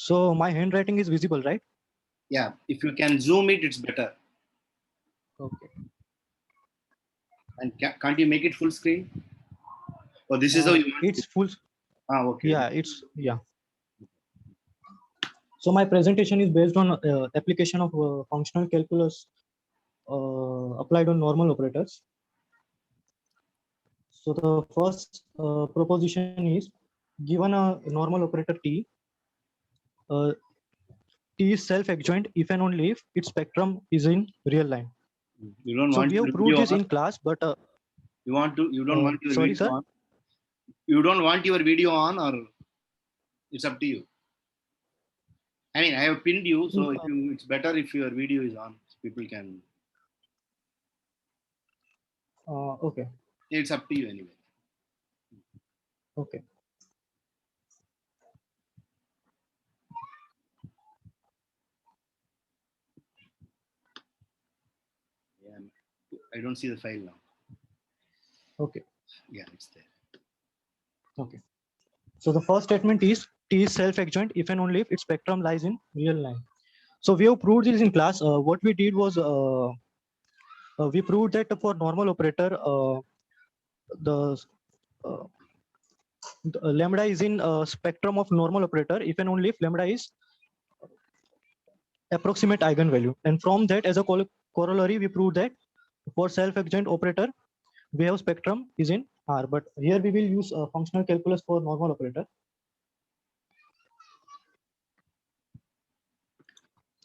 So my handwriting is visible, right? Yeah, if you can zoom it, it's better. Okay. And can't you make it full screen? Or this is how you want It's to? full. Okay. Yeah, it's yeah. So my presentation is based on application of functional calculus applied on normal operators. So the first proposition is, given a normal operator T, uh, T is self-adjoint if and only if its spectrum is in real line. You don't So want we have your proved video this on. in class, but You don't want your sorry, video sir. on. You don't want your video on, or it's up to you. I mean, I have pinned you, so it's better if your video is on. So people can. Okay. It's up to you anyway. Okay. Yeah, I don't see the file now. Okay. Yeah, it's there. Okay. So the first statement is T is self-adjoint if and only if its spectrum lies in real line. So we have proved this in class. What we did was we proved that for normal operator, the lambda is in spectrum of normal operator if and only if lambda is approximate eigenvalue. And from that, as a corollary, we proved that for self-adjoint operator, we have spectrum is in R. But here we will use functional calculus for normal operator.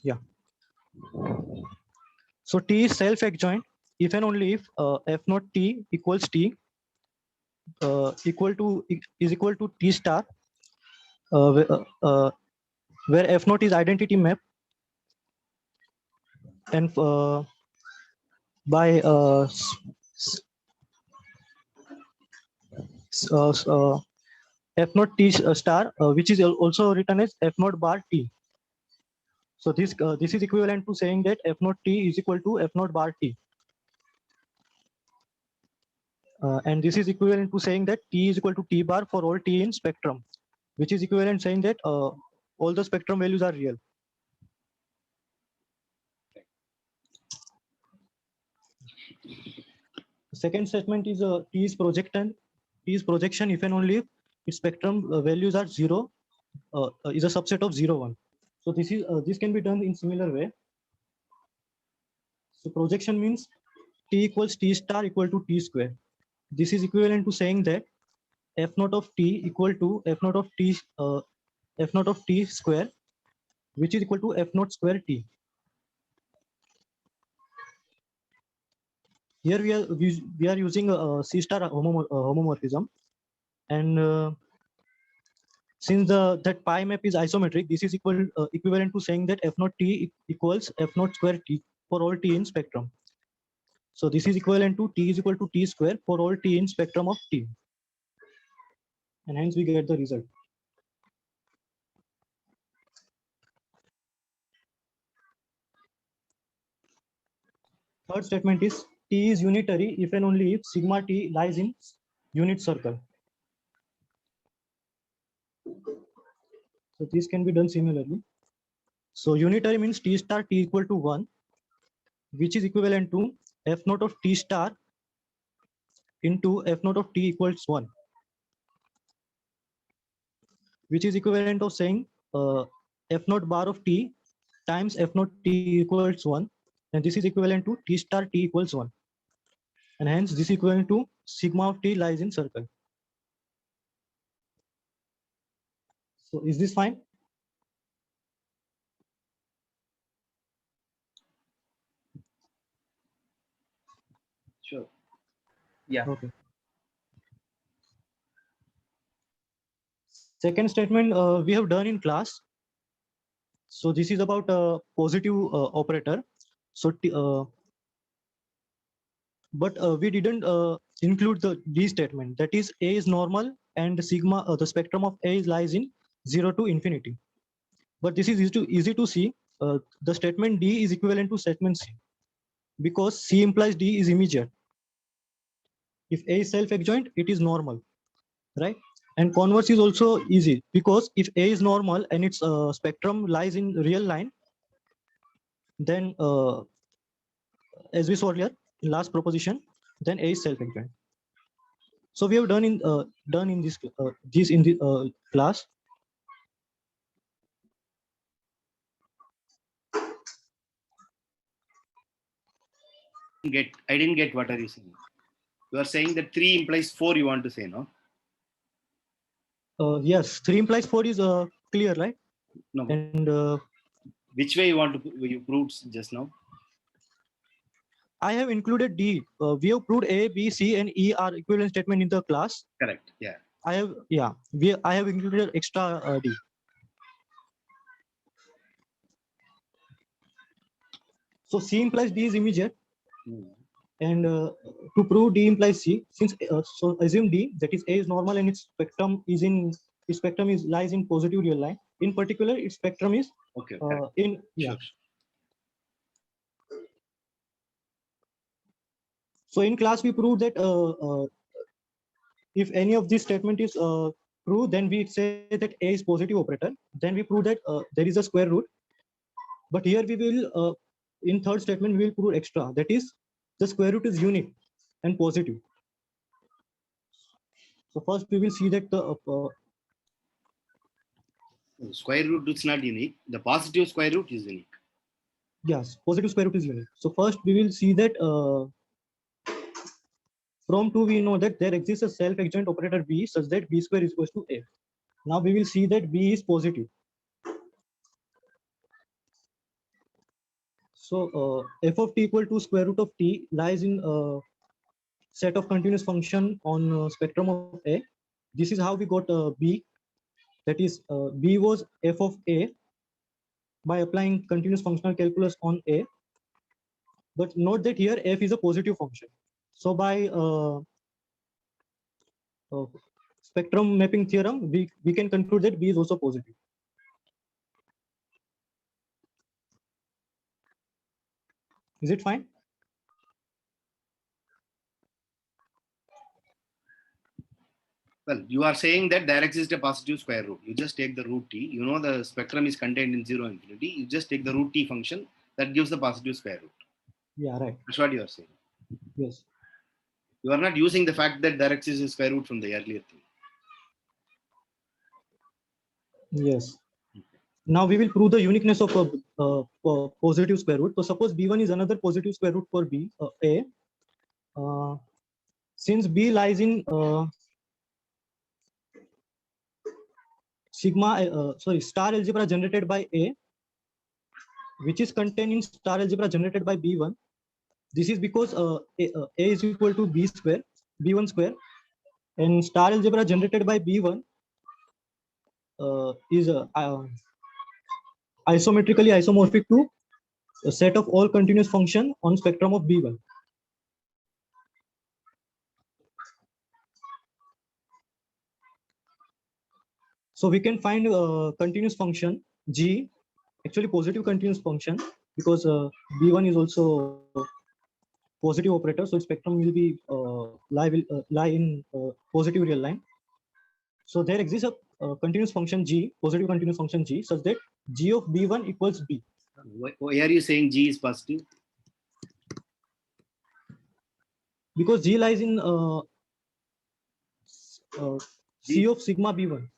Yeah. So T is self-adjoint if and only if f naught T equals T is equal to T star, where f naught is identity map, and by f naught T star, which is also written as f naught bar T. So this is equivalent to saying that f naught T is equal to f naught bar T. And this is equivalent to saying that T is equal to T bar for all T in spectrum, which is equivalent saying that all the spectrum values are real. The second statement is T is projection. T is projection if and only if its spectrum values are 0, is a subset of 0, 1. So this can be done in similar way. So projection means T equals T star equal to T square. This is equivalent to saying that f naught of T equal to f naught of T square, which is equal to f naught square T. Here we are using C star homomorphism, and since that pi map is isometric, this is equivalent to saying that f naught T equals f naught square T for all T in spectrum. So this is equivalent to T is equal to T square for all T in spectrum of T, and hence we get the result. Third statement is T is unitary if and only if sigma T lies in unit circle. So this can be done similarly. So unitary means T star T equal to 1, which is equivalent to f naught of T star into f naught of T equals 1, which is equivalent of saying f naught bar of T times f naught T equals 1, and this is equivalent to T star T equals 1, and hence this is equivalent to sigma of T lies in circle. So is this fine? Sure. Yeah. Okay. Second statement we have done in class. So this is about a positive operator. So but we didn't include the statement, that is A is normal and sigma the spectrum of A lies in 0 to infinity. But this is easy to see. The statement D is equivalent to statement C, because C implies D is immediate. If A is self-adjoint, it is normal, right? And converse is also easy because if A is normal and its spectrum lies in real line, then as we saw earlier in last proposition, then A is self-adjoint. So we have done in this in the class. I didn't get what are you saying. You are saying that 3 implies 4, you want to say, no? Yes, 3 implies 4 is clear, right? No. And Which way you want to you proved just now? I have included D. We have proved A, B, C, and E are equivalent statement in the class. Correct. Yeah. I have I have included extra D. So C implies D is immediate, and to prove D implies C, since so assume D, that is A is normal and its spectrum is lies in positive real line. In particular, its spectrum is Okay. in yeah. Sure. So in class we proved that if any of this statement is true, then we say that A is positive operator. Then we prove that there is a square root. But here we will, in third statement, we will prove extra. That is, the square root is unique and positive. So first we will see that the square root is not unique. The positive square root is unique. yes, positive square root is unique. So first we will see that from 2 we know that there exists a self-adjoint operator B such that B square is equal to A. Now we will see that B is positive. So f of t equal to square root of t lies in set of continuous function on spectrum of A. This is how we got B. That is, B was f of A by applying continuous functional calculus on A. But note that here f is a positive function. So by spectrum mapping theorem, we can conclude that B is also positive. Is it fine? Well, you are saying that there exists a positive square root. You just take the root t. You know the spectrum is contained in 0 infinity. You just take the root t function that gives the positive square root. Yeah, right. That's what you are saying. Yes. You are not using the fact that there exists a square root from the earlier thing. Yes. Now we will prove the uniqueness of a positive square root. So suppose B1 is another positive square root for B, A. Since B lies in star algebra generated by A, which is contained in star algebra generated by B1. This is because A is equal to B square, B1 square, and star algebra generated by B1 is isometrically isomorphic to a set of all continuous function on spectrum of B1. So we can find continuous function G, actually positive continuous function, because B1 is also positive operator, so spectrum will be lie in positive real line. So there exists a continuous function G, positive continuous function G, such that G of B1 equals B. Why are you saying G is positive? Because G lies in C of sigma B1.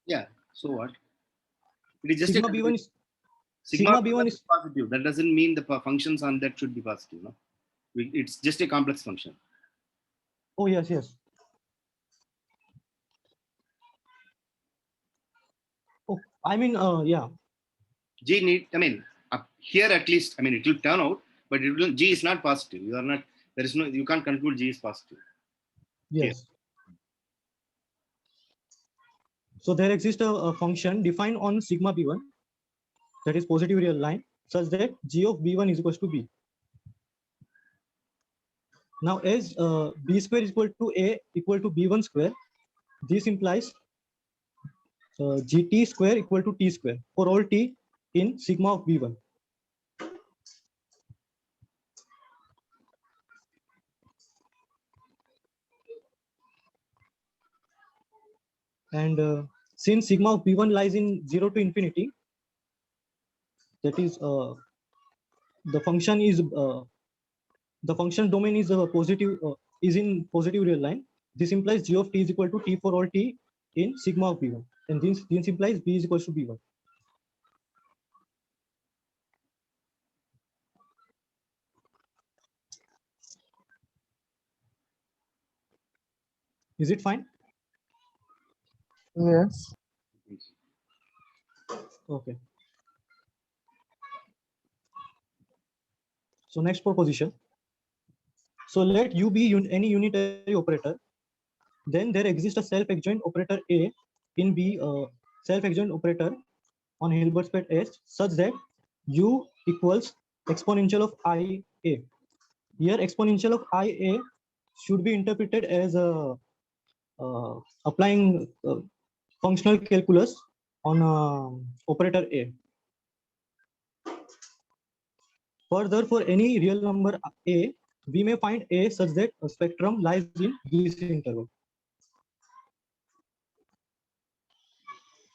Yeah. So what? It is just Sigma a B1 is sigma B1 is positive. That doesn't mean the functions on that should be positive. No? It's just a complex function. oh yes. Oh, I mean yeah. G need, I mean, here at least, I mean, it will turn out, but it will, G is not positive. You are not, there is no, you can't conclude G is positive. Yes. Here. So there exists a function defined on sigma B1, that is positive real line, such that G of B1 is equals to B. Now as B square is equal to A equal to B1 square, this implies GT square equal to T square for all T in sigma of B1. And since sigma of b1 lies in 0 to infinity, that is the function is the function domain is positive, is in positive real line. This implies g of t is equal to t for all t in sigma of b1, and this implies b is equal to b1. Is it fine? Yes. Okay. So next proposition. So let u be any unitary operator. Then there exists a self-adjoint operator A in B, self-adjoint operator on Hilbert space S, such that u equals exponential of I A. Here exponential of I A should be interpreted as applying functional calculus on operator A. Further, for any real number A, we may find A such that a spectrum lies in this interval.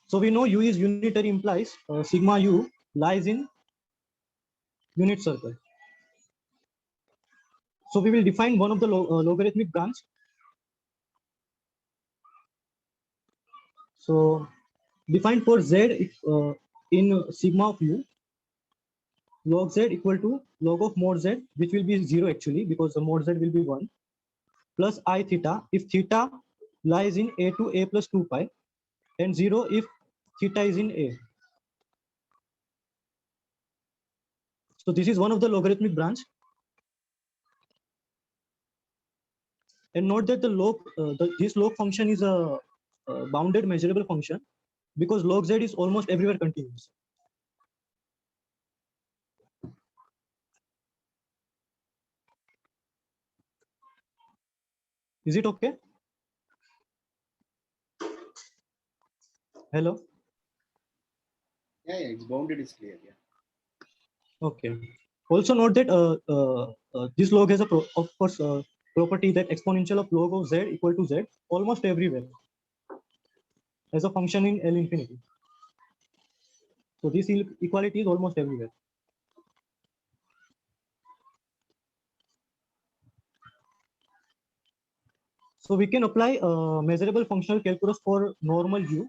So we know U is unitary implies sigma U lies in unit circle. So we will define one of the logarithmic branch. So define for Z in sigma of U, log Z equal to log of mod Z, which will be 0 actually, because the mod Z will be 1, plus I theta if theta lies in A to A plus 2 pi, and 0 if theta is in A. So this is one of the logarithmic branch. And note that the log, this log function is a bounded measurable function, because log Z is almost everywhere continuous. Is it okay? Hello? Yeah, it's bounded is clear. Yeah. Okay. Also note that this log has a of course property that exponential of log of Z equal to Z almost everywhere as a function in L infinity. So this equality is almost everywhere. So we can apply measurable functional calculus for normal U.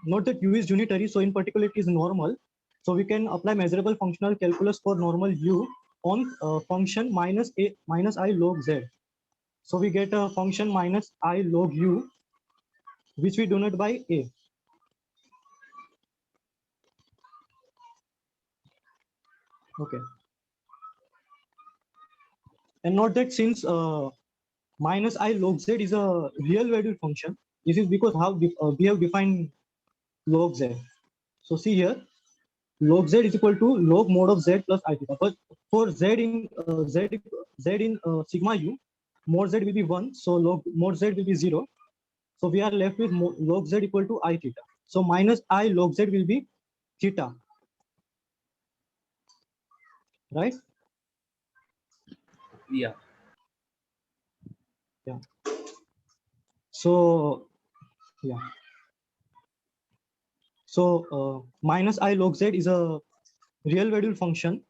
Note that U is unitary, so in particular it is normal. So we can apply measurable functional calculus for normal U on function minus I log Z. So we get a function minus I log U, which we denote by A. Okay. And note that since minus I log Z is a real valued function, this is because how we have defined log Z. So see here, log Z is equal to log mod of Z plus I theta. But for Z in sigma U, mod Z will be 1, so log mod Z will be 0. So we are left with log Z equal to I theta. So minus I log Z will be theta, right? Yeah. Yeah. So yeah. So minus I log Z is a real valued function.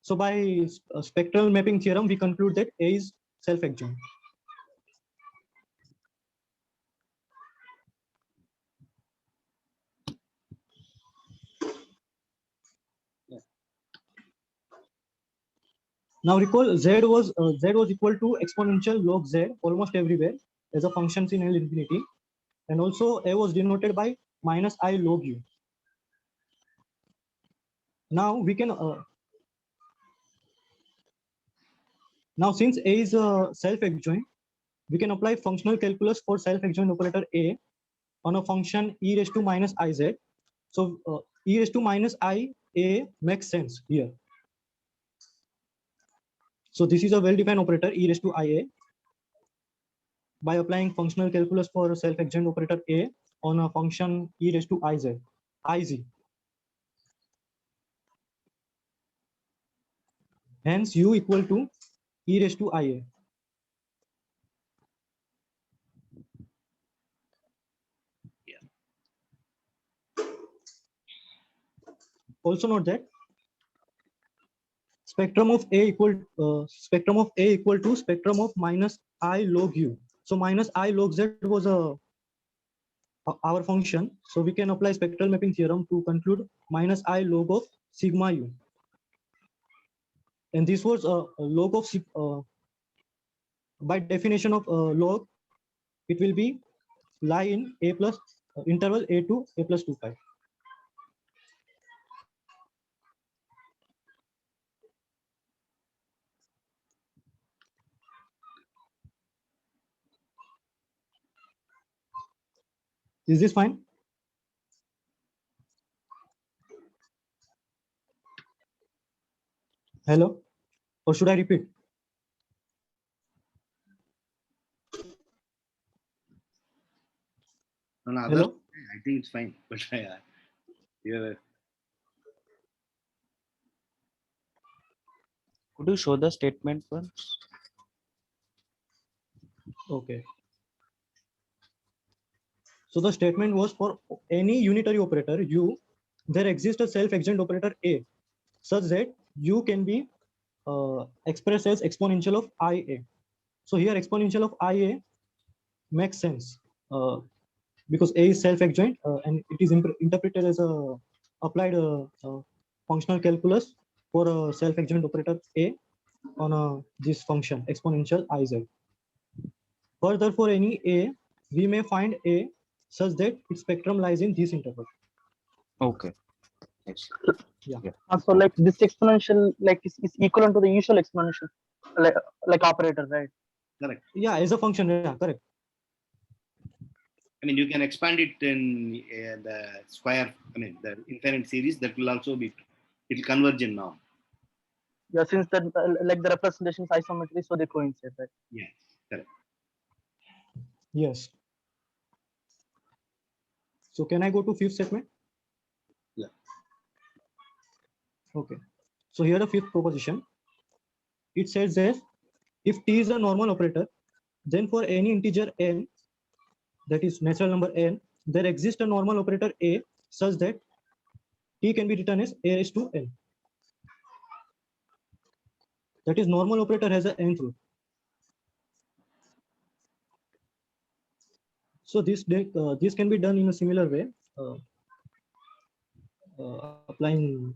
So by spectral mapping theorem, we conclude that A is self-adjoint. Now recall Z was equal to exponential log Z almost everywhere as a function in L infinity, and also A was denoted by minus I log U. Now we can now since A is self-adjoint, we can apply functional calculus for self-adjoint operator A on a function e raised to minus iz. So e raised to minus I A makes sense here. So this is a well-defined operator e raised to IA. By applying functional calculus for self-adjoint operator A on a function e raised to iz. Hence U equal to e raised to IA. Yeah. also note that spectrum of A equal to spectrum of minus I log U. So minus I log Z was our function. So we can apply spectral mapping theorem to conclude minus I log of sigma U. And this was a log of by definition of log, it will be lie in A plus interval A to A plus 2 pi. Is this fine? Hello? Or should I repeat? No, Hello? I think it's fine. But yeah. Could you show the statement once? Okay. So the statement was for any unitary operator U, there exists a self-adjoint operator A such that U can be expressed as exponential of IA. So here exponential of IA makes sense because A is self-adjoint and it is interpreted as a applied functional calculus for a self-adjoint operator A on this function exponential IZ. Further, for any A, we may find A such that its spectrum lies in this interval. Okay. Yes. So like this exponential is equivalent to the usual exponential like operator, right? Correct. Yeah, as a function, yeah, correct. I mean, you can expand it in the square, I mean, the infinite series. That will also be, it will converge in norm. Yeah, since that like the representation is isometry, so they coincide, right? Yes, correct. Yes. So can I go to fifth statement? Yeah. Okay. So here the fifth proposition. It says that if T is a normal operator, then for any integer n, that is natural number n, there exists a normal operator A such that T can be written as A raised to n. That is, normal operator has an nth root. So this can be done in a similar way, applying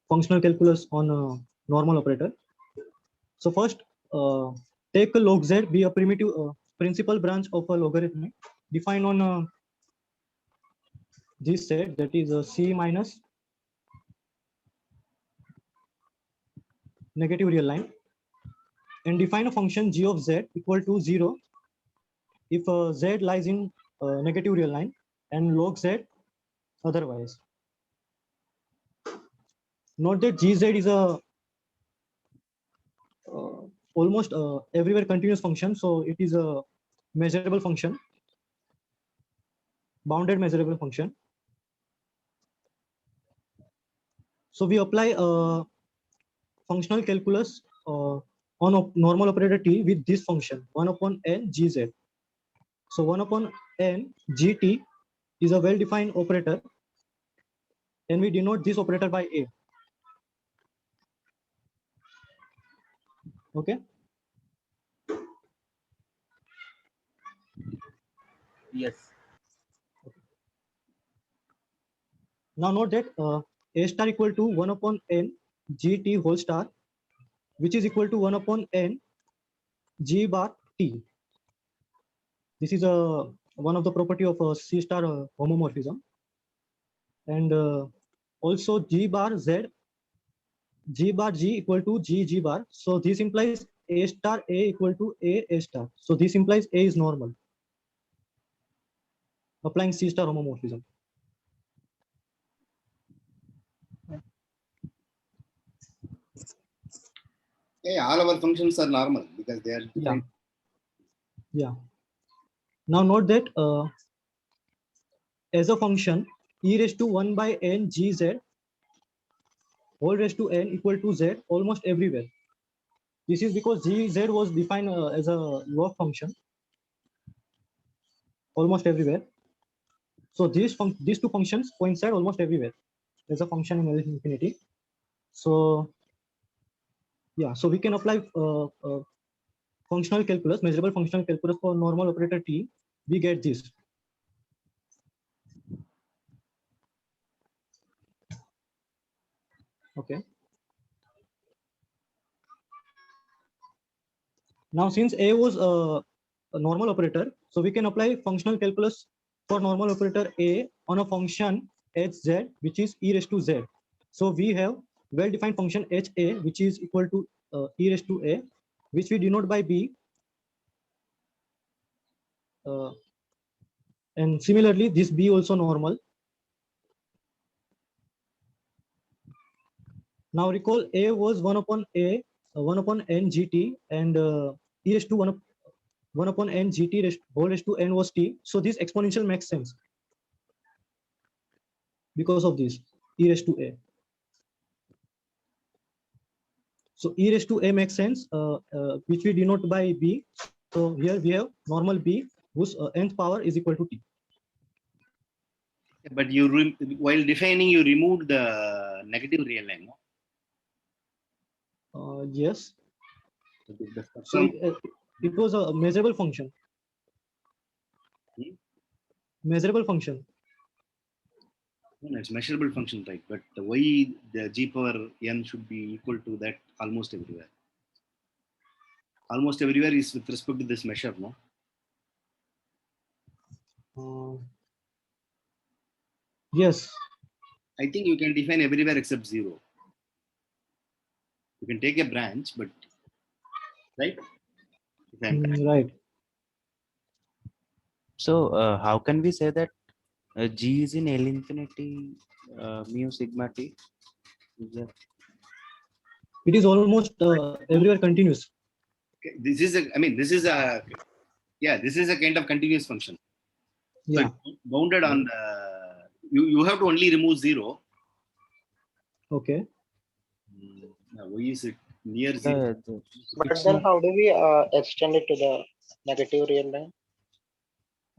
functional calculus on a normal operator. So first, take a log z be a primitive principal branch of a logarithmic defined on this set, that is C minus negative real line, and define a function g of z equal to 0 if z lies in negative real line and log z otherwise. Note that gz is a almost everywhere continuous function, so it is a measurable function, bounded measurable function. So we apply functional calculus on a normal operator T with this function 1 upon n gz. So 1 upon n gt is a well-defined operator, and we denote this operator by A. Okay. Yes. Now note that A star equal to 1 upon n gt whole star, which is equal to 1 upon n g bar t. This is one of the property of C star homomorphism. And also g bar z, g bar g equal to g bar. So this implies A star A equal to A star. So this implies A is normal, applying C star homomorphism. Yeah, all our functions are normal because they are defined. Yeah. Now note that as a function e raised to 1 by n gz whole raised to n equal to z almost everywhere. This is because gz was defined as a log function almost everywhere. So these two functions coincide almost everywhere. as a function in L infinity. So yeah, so we can apply functional calculus, measurable functional calculus for normal operator T. We get this. Okay. Now, since A was a normal operator, so we can apply functional calculus for normal operator A on a function hz, which is e raised to z. So we have well-defined function ha, which is equal to e raised to a, which we denote by b. And similarly, this b also normal. Now recall a was 1 upon a, 1 upon n gt, and e raised to 1 upon n gt whole raised to n was t. So this exponential makes sense because of this e raised to a. So e raised to a makes sense, which we denote by b. So here we have normal b whose nth power is equal to t. But while defining, you removed the negative real line. No? Yes. The So it was a measurable function. Measurable function. No, it's measurable function, right? But why the g power n should be equal to that almost everywhere? Almost everywhere is with respect to this measure, no? Yes. I think you can define everywhere except 0. You can take a branch, but right? Right. So how can we say that G is in L infinity mu sigma t? It is almost everywhere continuous. Okay. This is a kind of continuous function. Yeah. So it's bounded on the, you have to only remove 0. Okay. Now, why is it near 0? But then how do we extend it to the negative real line?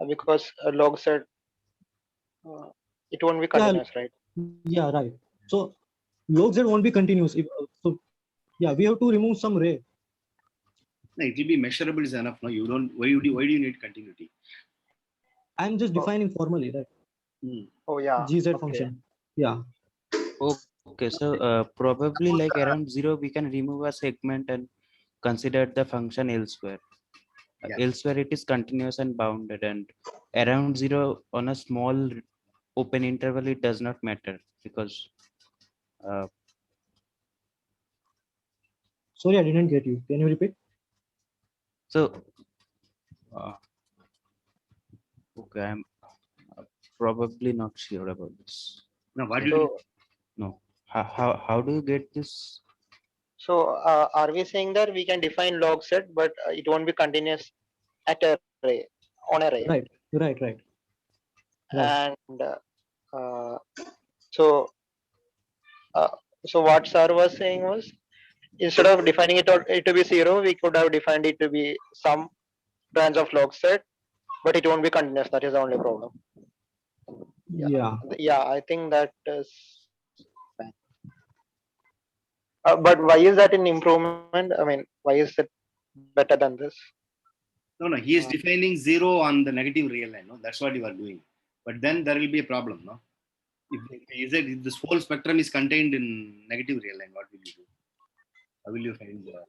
Because log said it won't be continuous, right? Yeah, right. So log z won't be continuous. So yeah, we have to remove some ray. No, it will be measurable is enough. No, you don't. Why do you need continuity? I'm just defining formally that. Oh yeah. GZ function. Yeah. Okay, so probably like around 0 we can remove a segment and consider the function elsewhere. Yeah. Elsewhere it is continuous and bounded, and around 0 on a small open interval it does not matter because Sorry, I didn't get you. Can you repeat? so okay, I'm probably not sure about this. Now, what do you? No, how do you get this? So are we saying that we can define log set, but it won't be continuous at a ray, on a ray? Right. And so what sir was saying was, instead of defining it to be 0, we could have defined it to be some branch of log set, but it won't be continuous. That is the only problem. Yeah, I think that is fine. But why is that an improvement? I mean, why is it better than this? No. He is defining 0 on the negative real line. No, that's what you are doing. But then there will be a problem. No, if this whole spectrum is contained in negative real line, what will you do? How will you find the?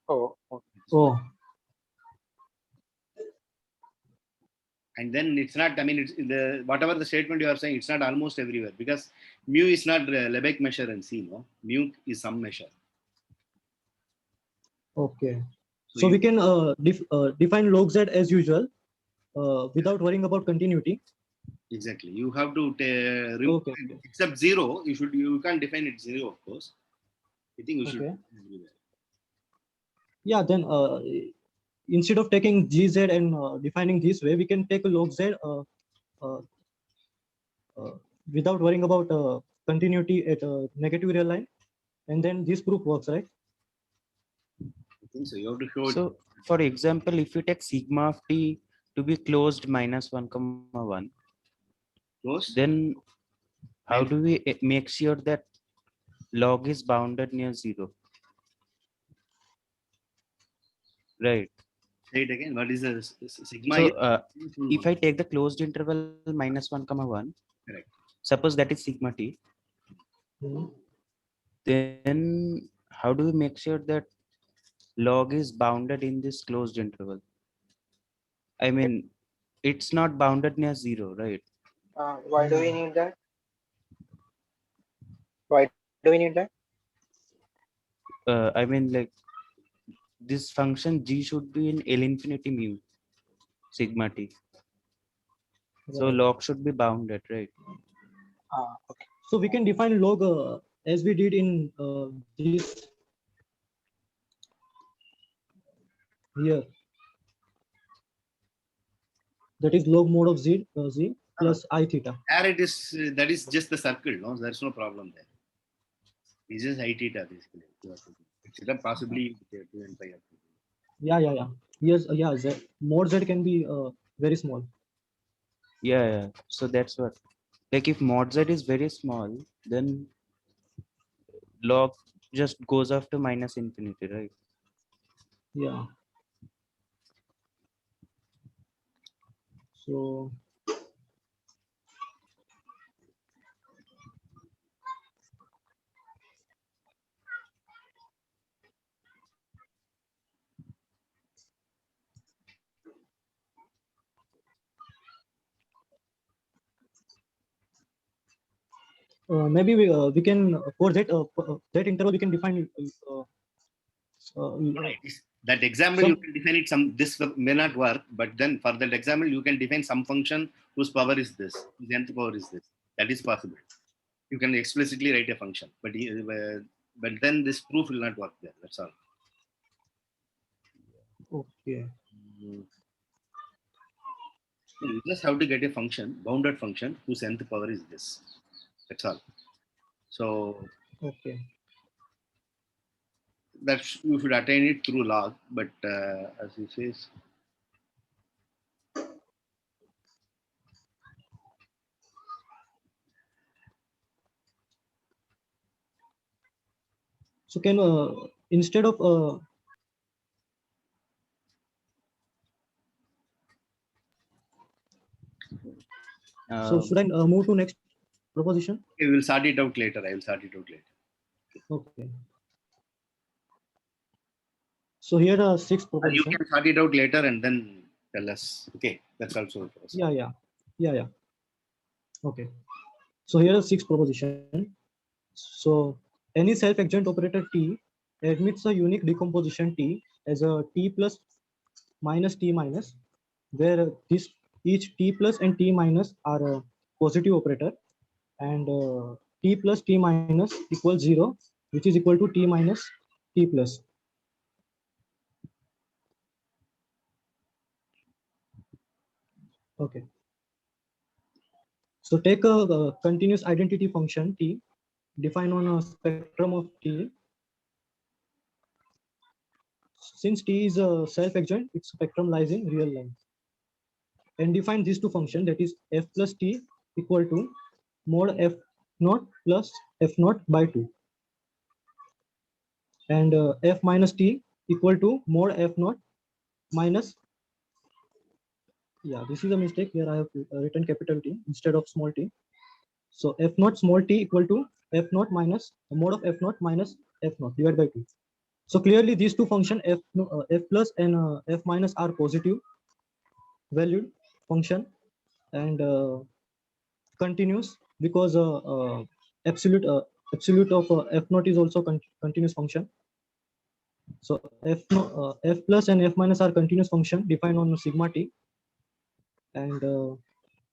Oh. And then it's not. I mean, it's whatever the statement you are saying, it's not almost everywhere because mu is not Lebesgue measure and C. No, mu is some measure. Okay. So we can define log z as usual without worrying about continuity. Exactly. You have to remove except 0. You can't define it 0, of course. I think we should. Yeah. Then instead of taking gz and defining this way, we can take a log z without worrying about continuity at a negative real line, and then this proof works, right? I think so. You have to show. So, for example, if you take sigma of t to be closed -1, 1, close, then how do we make sure that log is bounded near 0? Right. Say it again. What is the sigma? So is if I take the closed interval minus 1 comma 1, correct. suppose that is sigma t, Mhm. then how do we make sure that log is bounded in this closed interval? I mean, it's not bounded near 0, right? Why do we need that? Why do we need that? I mean, like, this function g should be in L infinity mu sigma t. So Right. log should be bounded, right? Okay. So we can define log as we did in this here. That is log mod of z plus I theta. There it is. That is just the circle. No, there's no problem there. It's just I theta basically. It's possibly 2 and pi. Yeah. Yes, yeah. Mod z can be very small. Yeah. So that's what. Like if mod z is very small, then log just goes off to minus infinity, right? Yeah. So maybe we can for that interval we can define Right. That example some you can define it. Some this may not work, but then for that example you can define some function whose power is this, whose nth power is this. That is possible. You can explicitly write a function, but then this proof will not work there. That's all. okay. You just have to get a function, bounded function, whose nth power is this. That's all. So Okay. that you should attain it through log, but as he says, So can instead of so should I move to next proposition? we will sort it out later. I will sort it out later. Okay. So here are six You proposition. can sort it out later and then tell us. Okay, that's also possible. Yeah. Okay. So here are six proposition. So any self-adjoint operator T admits a unique decomposition T as a T plus minus T minus, where this each T plus and T minus are a positive operator, and T plus T minus equals 0, which is equal to T minus T plus. Okay. So take a continuous identity function T defined on a spectrum of T. Since T is a self-adjoint, its spectrum lies in real line. And define these two functions, that is f plus T equal to mod f naught plus f naught by 2. And f minus T equal to mod f naught minus, yeah, this is a mistake here. I have written capital T instead of small t. So f naught small t equal to f naught minus mod of f naught minus f naught divided by 2. So clearly these two functions f plus and f minus are positive valued function and continuous because absolute of f naught is also continuous function. So f plus and f minus are continuous function defined on sigma t, and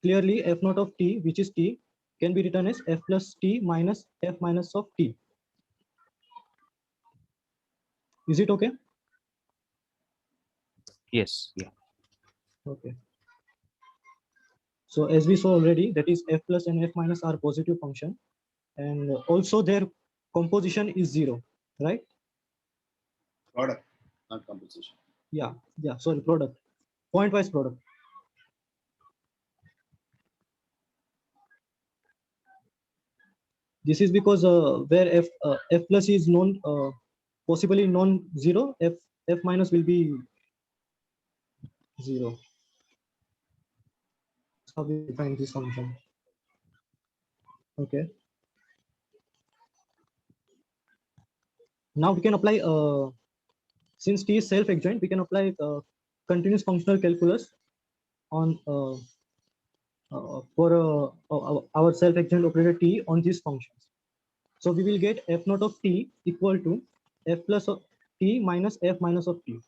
clearly f naught of t, which is t, can be written as f plus t minus f minus of t. Is it okay? Yes. Yeah. Okay. So as we saw already, that is f plus and f minus are positive function, and also their composition is 0, right? Product, not composition. Yeah. Sorry, product, pointwise product. This is because where f plus is non possibly non-zero, f minus will be 0. That's how we define this function. Okay. Now we can apply since t is self-adjoint, we can apply continuous functional calculus on for our self-adjoint operator t on these functions. So we will get f naught of t equal to f plus of t minus f minus of t.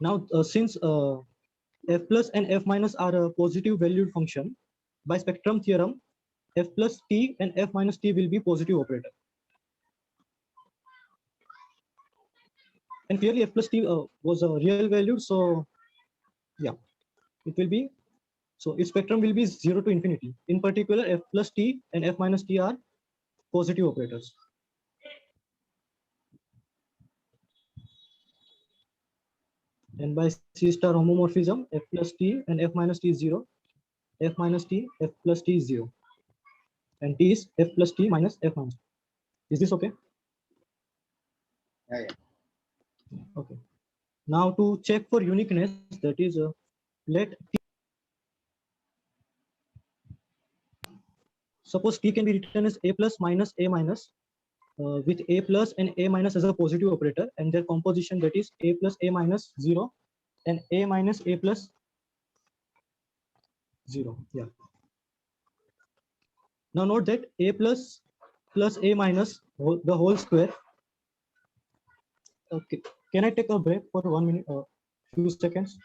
Now since f plus and f minus are a positive valued function, by spectrum theorem, f plus t and f minus t will be positive operator. And clearly f plus t was a real valued, so yeah, it will be, so its spectrum will be 0 to infinity. In particular, f plus t and f minus t are positive operators. And by C star homomorphism, f plus t and f minus t is 0, f minus t, f plus t is 0, and t is f plus t minus f minus t. Is this okay? Yeah. Okay. Now to check for uniqueness, that is, let t, suppose t can be written as a plus minus a minus, with a plus and a minus as a positive operator, and their composition, that is a plus a minus 0 and a minus a plus 0. Yeah. Now note that a plus plus a minus the whole square. Okay. Can I take a break for 1 minute, few seconds?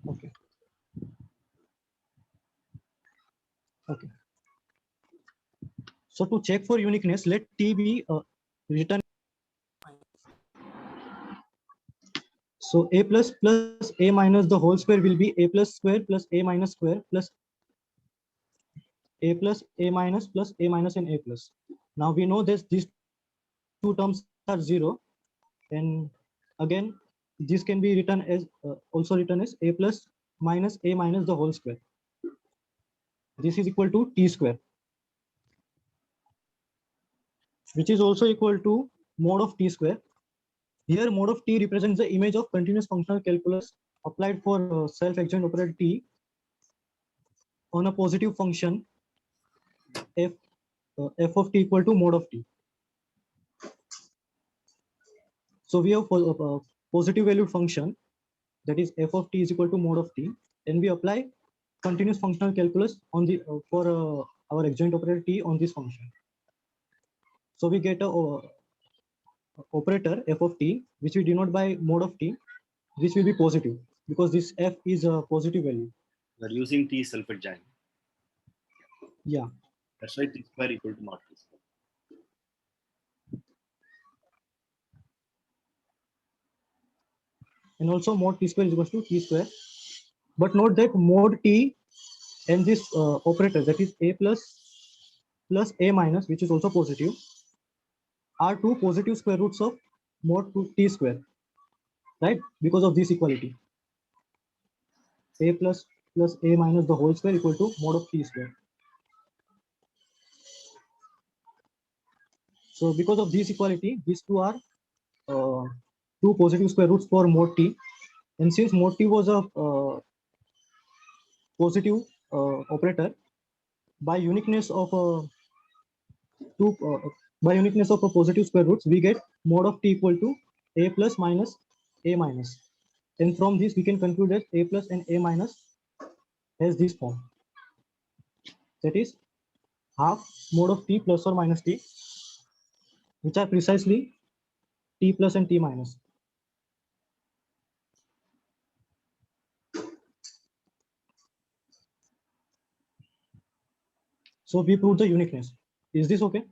Okay. Okay. So to check for uniqueness, let t be written. So a plus plus a minus the whole square will be a plus square plus a minus square plus a plus a minus plus a minus and a plus. Now we know this these two terms are 0, and again this can be written as also written as a plus minus a minus the whole square. This is equal to t square, which is also equal to mod of t square. Here mod of t represents the image of continuous functional calculus applied for self-adjoint operator t on a positive function f f of t equal to mod of t. So we have a positive valued function, that is f of t is equal to mod of t, and we apply continuous functional calculus on the for our adjoint operator t on this function. So we get a operator f of t, which we denote by mod of t. This will be positive because this f is a positive value. We're using t self-adjoint. Yeah. That's why t square equal to mod t square. And also mod t square is equal to t square. But note that mod t and this operator, that is a plus a minus, which is also positive, are two positive square roots of mod t square, right? Because of this equality, a plus plus a minus the whole square equal to mod of t square. So because of this equality, these two are two positive square roots for mod t, and since mod t was a positive operator, by uniqueness of two by uniqueness of a positive square roots, we get mod of t equal to a plus minus a minus, and from this we can conclude that a plus and a minus has this form, that is half mod of t plus or minus t, which are precisely t plus and t minus. So we prove the uniqueness. Is this okay?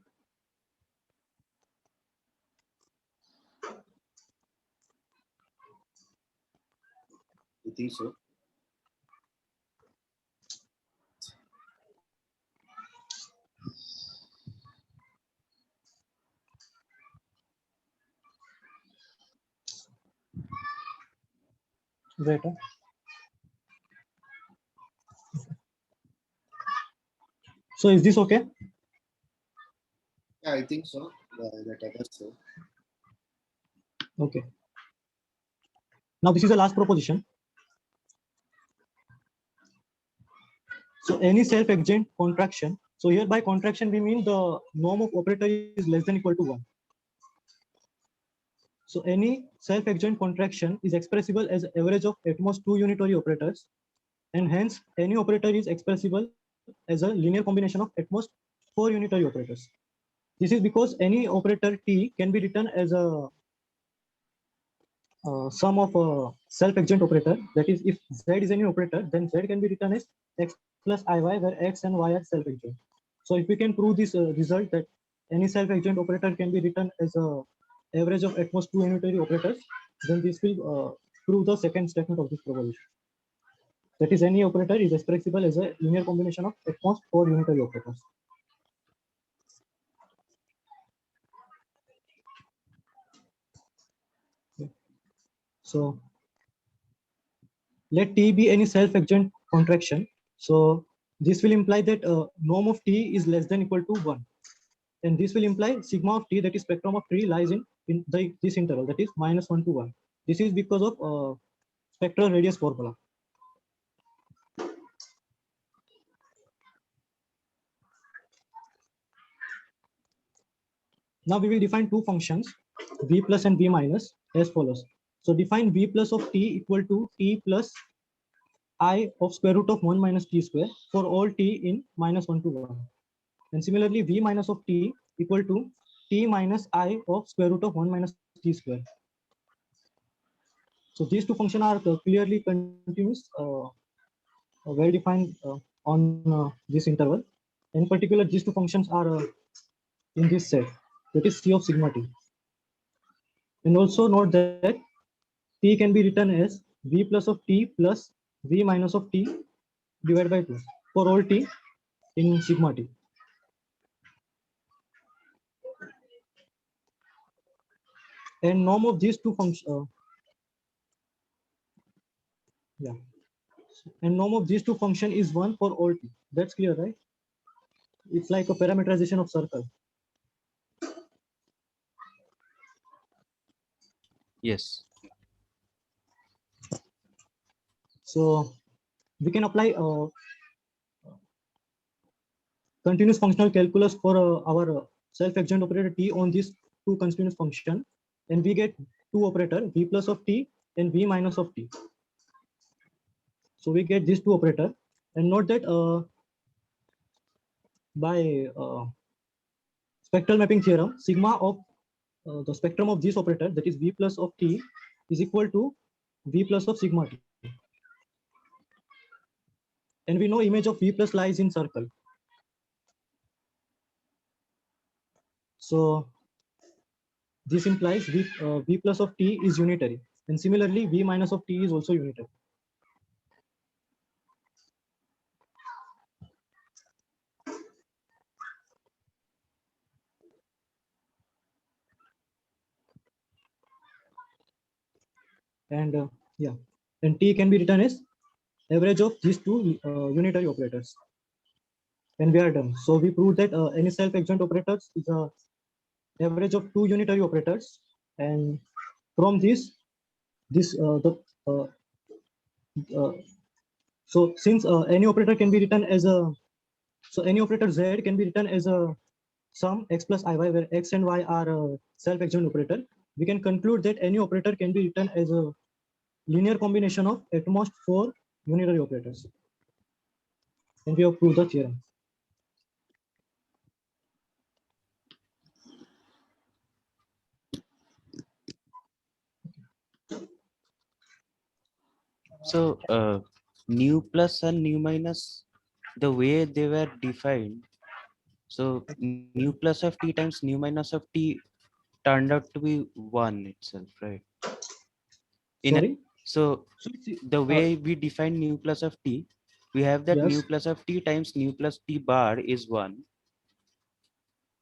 think so. Wait. So is this okay? Yeah, I think so. That others so. Okay. Now this is the last proposition. So any self-adjoint contraction. So here by contraction we mean the norm of operator is less than equal to 1. So any self-adjoint contraction is expressible as average of at most 2 unitary operators, and hence any operator is expressible as a linear combination of at most 4 unitary operators. This is because any operator T can be written as a sum of a self-adjoint operator. That is, if Z is any operator, then Z can be written as X plus IY, where X and Y are self-adjoint. So if we can prove this result that any self-adjoint operator can be written as a average of at most 2 unitary operators, then this will prove the second statement of this proposition. That is, any operator is expressible as a linear combination of at most 4 unitary operators. So let T be any self-adjoint contraction. So this will imply that norm of T is less than equal to 1. And this will imply sigma of T, that is spectrum of T, lies in this interval, that is -1 to 1. This is because of spectral radius formula. Now we will define two functions, v plus and v minus, as follows. So define v plus of T equal to T plus I of square root of 1 minus T square for all T in -1 to 1. And similarly, v minus of T equal to T minus I of square root of 1 minus T square. So these two functions are clearly continuous, well defined on this interval. In particular, these two functions are in this set, that is C of sigma T. And also note that T can be written as v plus of T plus v minus of T divided by 2 for all T in sigma T. And norm of these two functions, yeah. And norm of these two functions is 1 for all T. That's clear, right? It's like a parameterization of circle. Yes. So we can apply continuous functional calculus for our self-adjoint operator T on these two continuous function, and we get two operator v plus of T and v minus of T. So we get these two operator, and note that by spectral mapping theorem, sigma of the spectrum of this operator, that is v plus of T, is equal to v plus of sigma T. And we know image of v plus lies in circle. So this implies v plus of T is unitary, and similarly v minus of T is also unitary. And yeah, and T can be written as average of these two unitary operators. And we are done. So we proved that any self-adjoint operators is a average of two unitary operators, and from this uh, uh, so since any operator can be written as a, so any operator Z can be written as a sum x plus iy, where x and y are self-adjoint operator, we can conclude that any operator can be written as a linear combination of at most 4 unitary operators. And we have proved the theorem. So nu plus and nu minus, the way they were defined. So nu plus of T times nu minus of T turned out to be 1 itself, right? In Sorry? So So it's, the way we define nu plus of t, we have that nu yes. plus of t times nu plus t bar is 1.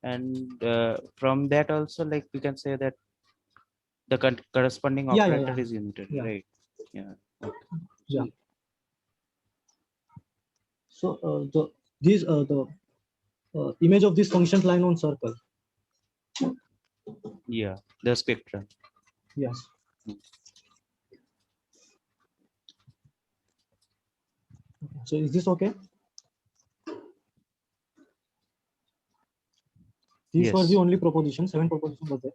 And from that also, like we can say that the corresponding Yeah, yeah, operator yeah. is unitary, Yeah. right? Yeah. Yeah. So the these the image of this function line on circle. Yeah, the spectrum. Yes. So is this okay? These were Yes. the only propositions. 7 propositions were there.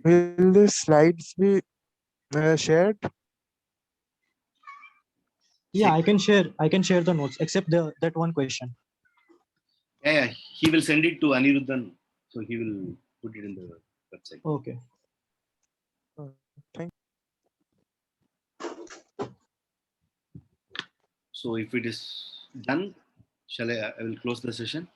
Will the slides be shared? Yeah, I can share. I can share the notes except the that one question. Yeah, he will send it to Aniruddhan, so he will put it in the website. Okay. Thank So if it is done, shall I will close the session.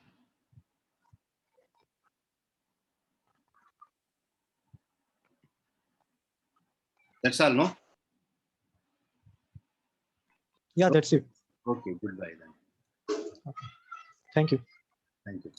That's all, no? Yeah, that's it. Okay, goodbye then. Thank you. Thank you.